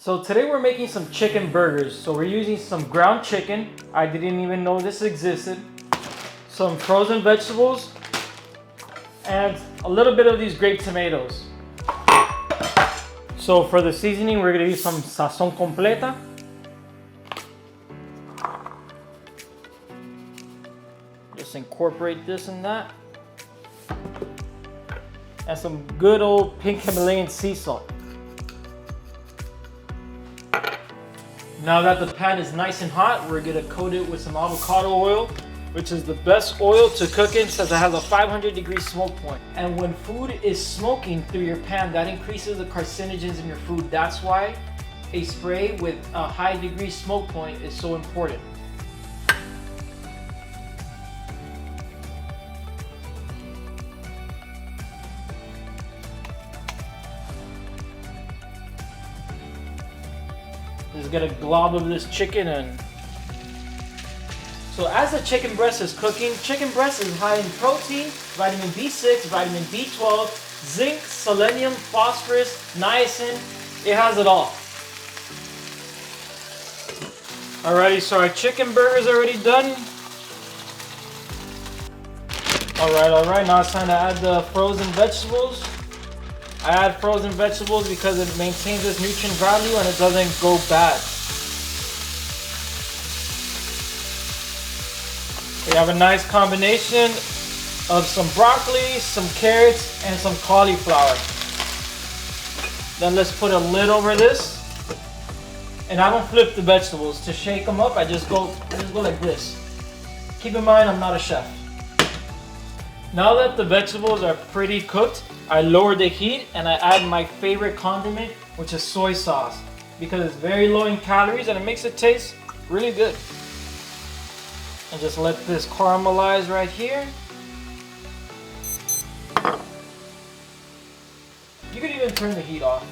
So today we're making some chicken burgers. So we're using some ground chicken. I didn't even know this existed. Some frozen vegetables and a little bit of these grape tomatoes. So for the seasoning, we're gonna use some sazon completa. Just incorporate this and that. And some good old pink Himalayan sea salt. Now that the pan is nice and hot, we're gonna coat it with some avocado oil, which is the best oil to cook in since it has a 500-degree smoke point. And when food is smoking through your pan, that increases the carcinogens in your food. That's why a spray with a high-degree smoke point is so important. Just get a glob of this chicken and so as the chicken breast is cooking, chicken breast is high in protein, vitamin B6, vitamin B12, zinc, selenium, phosphorus, niacin. It has it all. Alrighty, so our chicken burger is already done. Alright, now it's time to add the frozen vegetables. I add frozen vegetables because it maintains its nutrient value and it doesn't go bad. We have a nice combination of some broccoli, some carrots, and some cauliflower. Then let's put a lid over this. And I don't flip the vegetables. To shake them up, I just go like this. Keep in mind, I'm not a chef. Now that the vegetables are pretty cooked, I lower the heat and I add my favorite condiment, which is soy sauce, because it's very low in calories and it makes it taste really good. And just let this caramelize right here. You could even turn the heat off.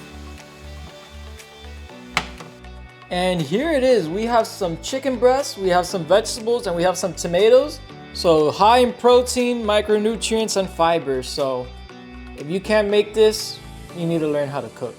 And here it is. We have some chicken breasts, we have some vegetables, and we have some tomatoes. So high in protein, micronutrients, and fiber. So if you can't make this, you need to learn how to cook.